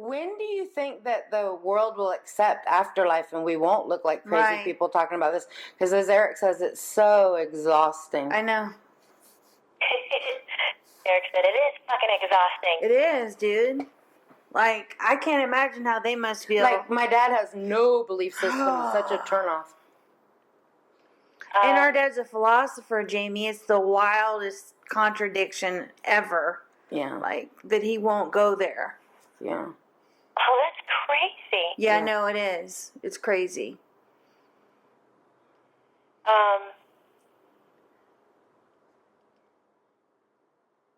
when do you think that the world will accept afterlife and we won't look like crazy people talking about this? Because as Erik says, it's so exhausting. I know. Erik said, it is fucking exhausting. It is, dude. Like, I can't imagine how they must feel. Like, my dad has no belief system. It's such a turnoff. And our dad's a philosopher, Jamie. It's the wildest contradiction ever. Yeah. Like, that he won't go there. Yeah. Oh, that's crazy. Yeah, no, it is. It's crazy.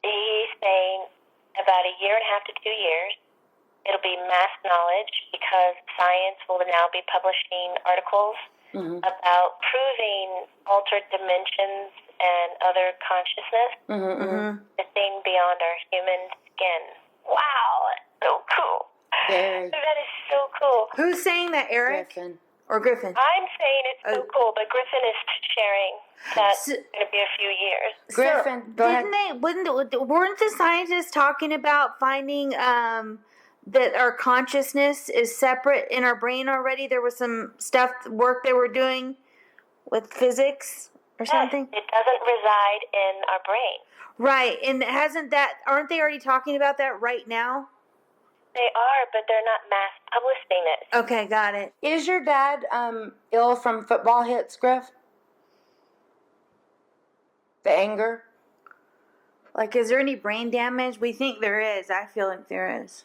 He's saying about a year and a half to 2 years, it'll be mass knowledge because science will now be publishing articles about proving altered dimensions and other consciousness, the thing beyond our human skin. Wow, that's so cool. That is so cool. Who's saying that, Erik? Griffen. Or Griffen? I'm saying it's so cool, but Griffin is sharing that's going to be a few years. Griffen, go ahead. Weren't the scientists talking about finding that our consciousness is separate in our brain already? There was some work they were doing with physics or something? It doesn't reside in our brain. Right, and aren't they already talking about that right now? They are, but they're not mass publishing it. Okay, got it. Is your dad ill from football hits, Griff? The anger? Like, is there any brain damage? We think there is. I feel like there is.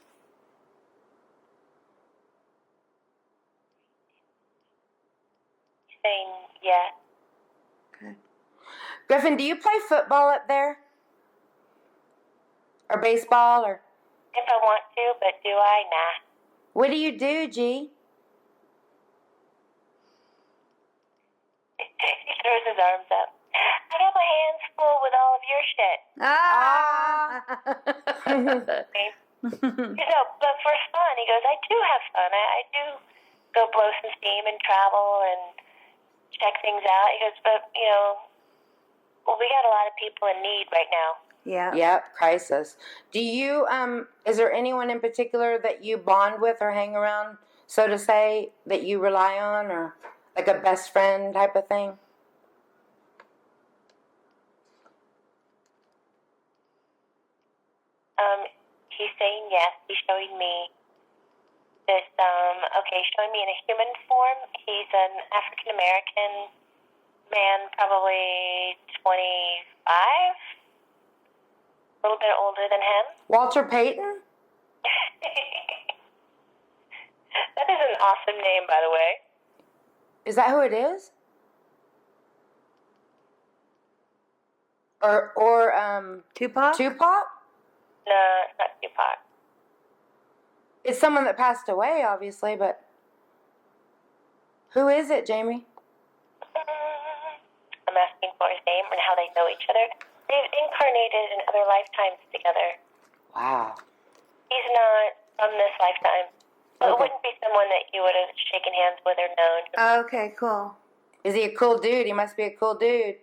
Saying yes. Okay. Griffen, do you play football up there? Or baseball? Or If I want to, but do I? Nah. what do you do, G? He throws his arms up. I got my hands full with all of your shit. But for fun, he goes, I do have fun. I do go blow some steam and travel and check things out. He goes, but, we got a lot of people in need right now. Yeah. Yep, crisis. Do you, is there anyone in particular that you bond with or hang around, so to say, that you rely on, or like a best friend type of thing? He's saying yes. He's showing me this, showing me in a human form. He's an African-American man, probably 25. A little bit older than him. Walter Payton? That is an awesome name, by the way. Is that who it is? Or Tupac? No, it's not Tupac. It's someone that passed away, obviously, but who is it, Jamie? I'm asking for his name and how they know each other. They've incarnated in other lifetimes together. Wow. He's not from this lifetime. So it wouldn't be someone that you would have shaken hands with or known. Okay, cool. Is he a cool dude? He must be a cool dude.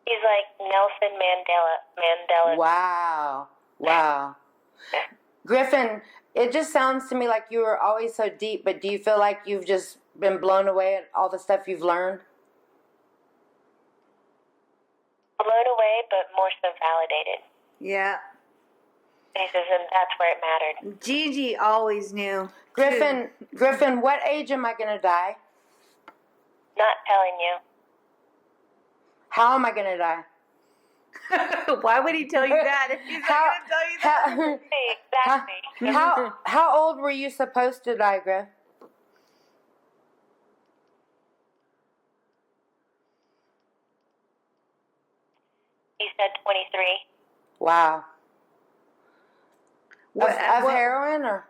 He's like Nelson Mandela. Wow. Griffen, it just sounds to me like you were always so deep, but do you feel like you've just been blown away at all the stuff you've learned? Blown away, but more so validated. Yeah. He says, and that's where it mattered. Gigi always knew. Griffen, what age am I going to die? Not telling you. How am I going to die? Why would he tell you that if he's not going to tell you that? Exactly. How old were you supposed to die, Griff? He said 23. Wow. Of heroin or?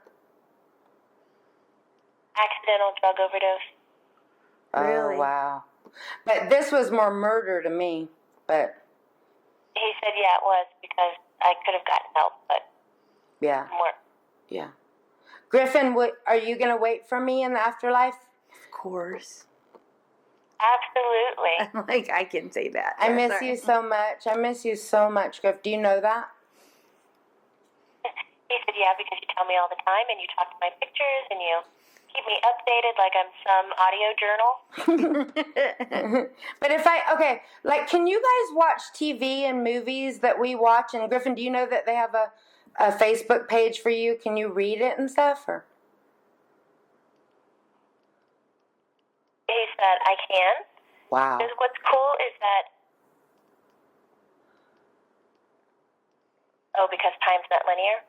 Accidental drug overdose. Really? Oh, wow. But this was more murder to me, but... He said, yeah, it was, because I could have gotten help, but... Yeah. More. Yeah. Griffen, are you going to wait for me in the afterlife? Of course. Absolutely. Like, I can say that. I miss you so much. I miss you so much, Griff. Do you know that? He said, yeah, because you tell me all the time, and you talk to my pictures, and you keep me updated like I'm some audio journal. But like, can you guys watch TV and movies that we watch? And Griffin, do you know that they have a Facebook page for you? Can you read it and stuff? Or? He said, I can. Wow. Because what's cool is that, because time's not linear.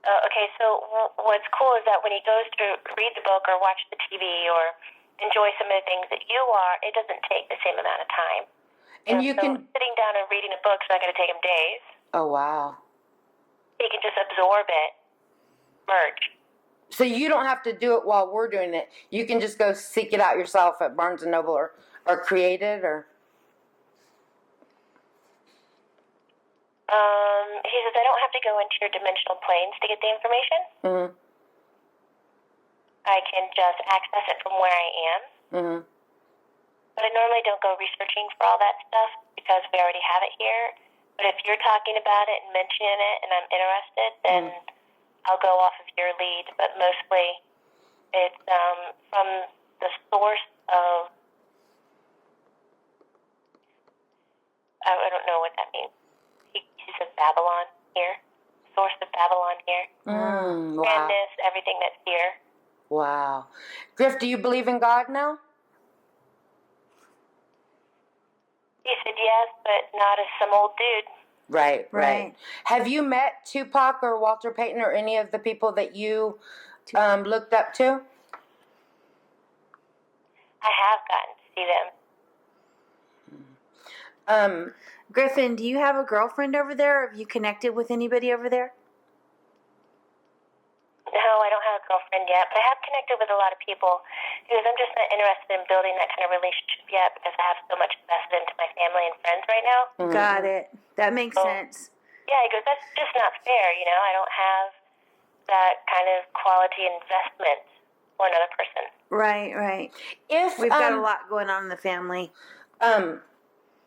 Okay, so what's cool is that when he goes to read the book or watch the TV or enjoy some of the things that you are, it doesn't take the same amount of time. And you can... Sitting down and reading a book's not going to take him days. Oh, wow. He can just absorb it, merge. So you don't have to do it while we're doing it. You can just go seek it out yourself at Barnes & Noble or create it, or... He says, I don't have to go into your dimensional planes to get the information. Mm-hmm. I can just access it from where I am. Mm-hmm. But I normally don't go researching for all that stuff because we already have it here. But if you're talking about it and mentioning it and I'm interested, then I'll go off of your lead. But mostly it's from the source of, I don't know what that means. He says Babylon here. Source of Babylon here. Wow. Grandness, everything that's here. Wow. Griff, do you believe in God now? He said yes, but not as some old dude. Right. Have you met Tupac or Walter Payton or any of the people that you looked up to? I have gotten to see them. Griffin, do you have a girlfriend over there? Have you connected with anybody over there? No, I don't have a girlfriend yet, but I have connected with a lot of people because I'm just not interested in building that kind of relationship yet because I have so much invested into my family and friends right now. Mm-hmm. Got it. That makes sense. Yeah, he goes, that's just not fair, I don't have that kind of quality investment for another person. Right. If We've got a lot going on in the family.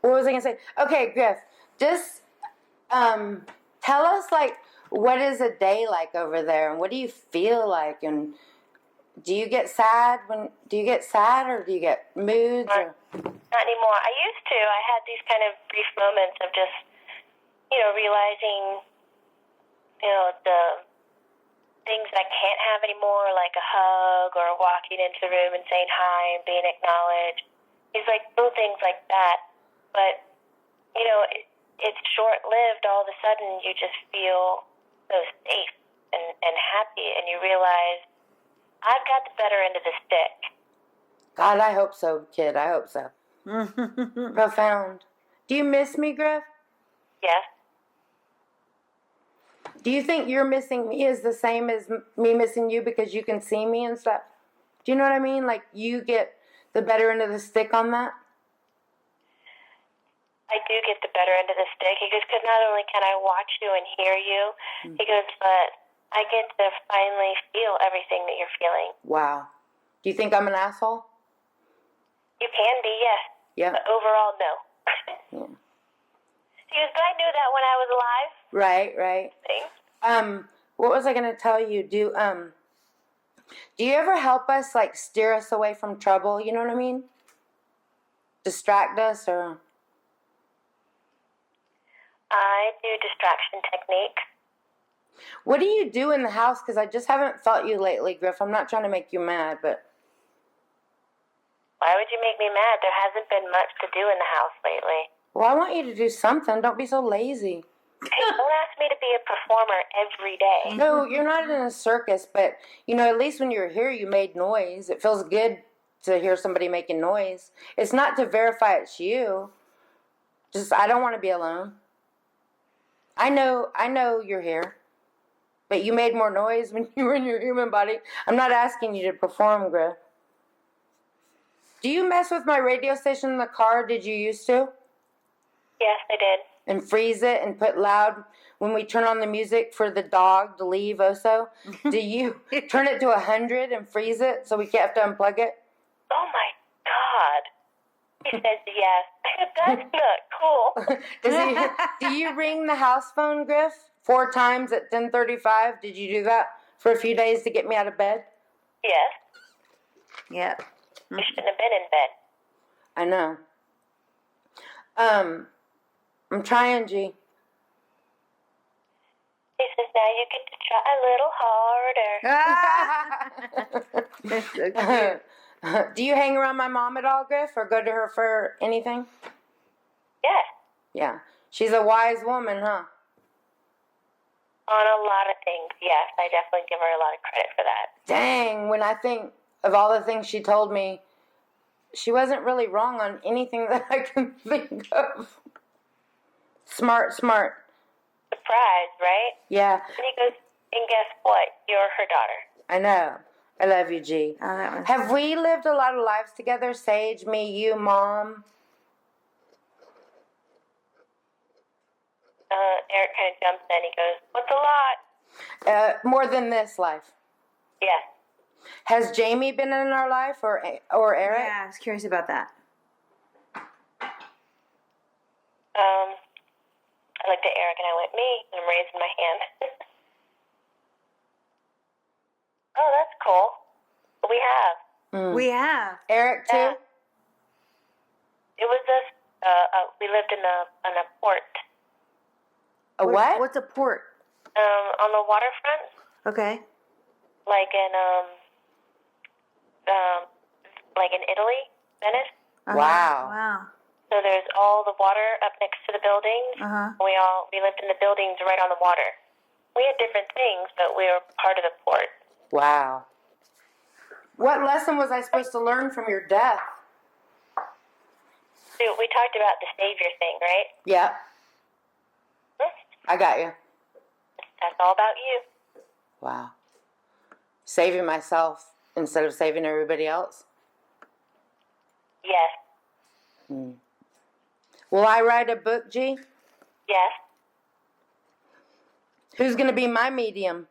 What was I going to say? Okay, Griff, just tell us, like, what is a day like over there, and what do you feel like, and do you get sad or do you get moods? Or? Not anymore. I used to. I had these kind of brief moments of just, realizing, the things that I can't have anymore, like a hug or walking into the room and saying hi and being acknowledged. It's like little things like that. But, it's short-lived. All of a sudden, you just feel so safe and happy, and you realize, I've got the better end of the stick. God, I hope so, kid. I hope so. Profound. Do you miss me, Griff? Yes. Do you think you're missing me is the same as me missing you because you can see me and stuff? Do you know what I mean? Like, you get the better end of the stick on that? I do get the better end of the stick. He goes, because not only can I watch you and hear you, he goes, but I get to finally feel everything that you're feeling. Wow. Do you think I'm an asshole? You can be, yes. Yeah. But overall, no. Yeah. He goes, but I knew that when I was alive. Right. Thanks. What was I going to tell you? Do you ever help us, like, steer us away from trouble? You know what I mean? Distract us, or... I do distraction technique. What do you do in the house? Because I just haven't felt you lately, Griff. I'm not trying to make you mad, but... Why would you make me mad? There hasn't been much to do in the house lately. Well, I want you to do something. Don't be so lazy. Hey, don't ask me to be a performer every day. No, you're not in a circus, but, at least when you were here, you made noise. It feels good to hear somebody making noise. It's not to verify it's you. Just, I don't want to be alone. I know you're here, but you made more noise when you were in your human body. I'm not asking you to perform, Griff. Do you mess with my radio station in the car? Did you used to? Yes, I did. And freeze it and put loud when we turn on the music for the dog to leave also? Do you turn it to 100 and freeze it so we can't have to unplug it? Oh my God. He says yes. That's not cool. Do you ring the house phone, Griff, 4 times at 10:35. Did you do that for a few days to get me out of bed? Yes. Yep. You shouldn't have been in bed. I know. I'm trying, G. He says, now you get to try a little harder. That's so cute. Do you hang around my mom at all, Griff, or go to her for anything? Yes. Yeah. She's a wise woman, huh? On a lot of things, yes. I definitely give her a lot of credit for that. Dang, when I think of all the things she told me, she wasn't really wrong on anything that I can think of. Smart. Surprise, right? Yeah, And he goes, and guess what? You're her daughter. I know. I love you, G. Oh, that was... Have we lived a lot of lives together? Sage, me, you, Mom? Erik kind of jumps in. He goes, what's a lot? More than this life. Yes. Has Jamie been in our life or Erik? Yeah, I was curious about that. I looked at Erik and I went, me, and I'm raising my hand. Oh, that's cool. We have. We have. Erik too? It was this, we lived in a port. A what? What's a port? On the waterfront, Okay. like in Italy, Venice. Uh-huh. Wow. Wow. So there's all the water up next to the buildings. Uh-huh. We lived in the buildings right on the water. We had different things, but we were part of the port. Wow. What lesson was I supposed to learn from your death? So we talked about the savior thing, right? Yep. Hmm? I got you. That's all about you. Wow. Saving myself instead of saving everybody else? Yes. Will I write a book, G? Yes. Who's going to be my medium?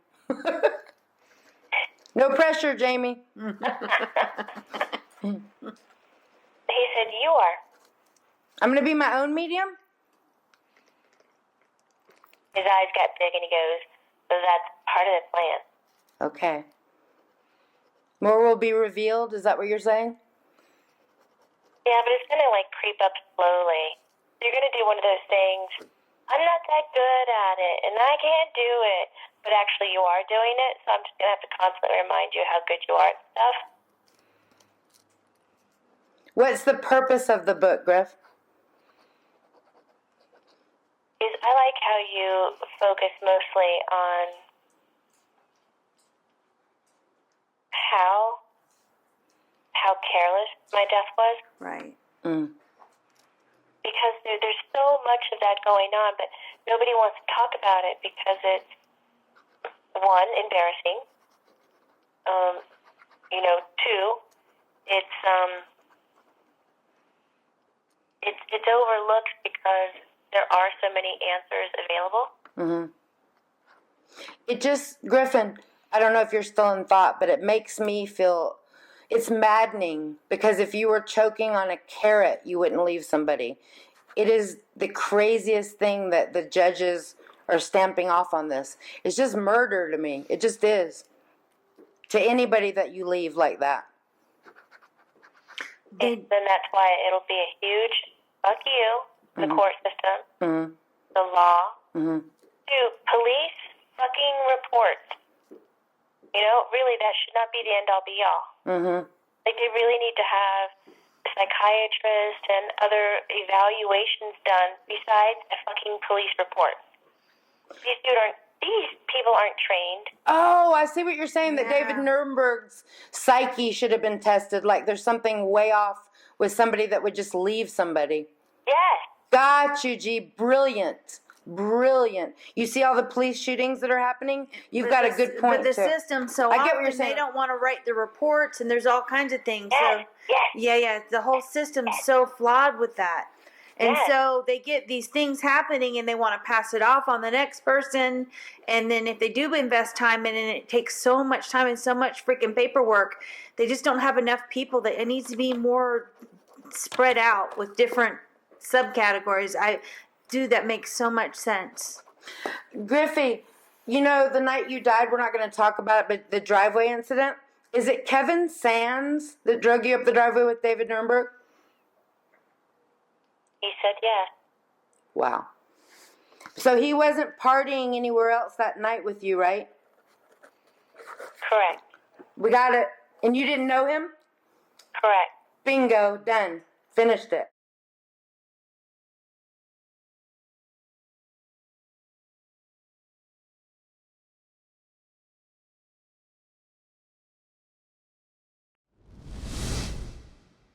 No pressure, Jamie. He said, you are. I'm going to be my own medium? His eyes got big and he goes, so that's part of the plan. Okay. More will be revealed? Is that what you're saying? Yeah, but it's going to creep up slowly. You're going to do one of those things, I'm not that good at it, and I can't do it. But actually you are doing it, so I'm just going to have to constantly remind you how good you are at stuff. What's the purpose of the book, Griff? I like how you focus mostly on how careless my death was. Right. Because there's so much of that going on, but nobody wants to talk about it because it's, one, embarrassing. Two, it's overlooked because there are so many answers available. It just, Griffen, I don't know if you're still in thought, but it makes me feel, it's maddening because if you were choking on a carrot, you wouldn't leave somebody. It is the craziest thing that the judges are stamping off on this. It's just murder to me. It just is. To anybody that you leave like that. Then that's why it'll be a huge fuck you, the court system, the law, to police fucking reports. Really that should not be the end all be all. They really need to have a psychiatrist and other evaluations done besides a fucking police report. These people aren't trained. Oh, I see what you're saying, that David Nuremberg's psyche should have been tested. Like there's something way off with somebody that would just leave somebody. Yes. Got you, G. Brilliant. You see all the police shootings that are happening? You've got a good point, But the too. system, so I get what you're often saying. they don't want to write the reports, and there's all kinds of things. Yes. Yeah. The whole system's so flawed with that. And so they get these things happening and they want to pass it off on the next person. And then if they do invest time in it, and it takes so much time and so much freaking paperwork, they just don't have enough people. That it needs to be more spread out with different subcategories. That makes so much sense. Griffey, you know, the night you died, we're not going to talk about it, but the driveway incident, is it Kevin Sands that drug you up the driveway with David Nuremberg? He said yes. Wow. So he wasn't partying anywhere else that night with you, right? Correct. We got it. And you didn't know him? Correct. Bingo. Done. Finished it.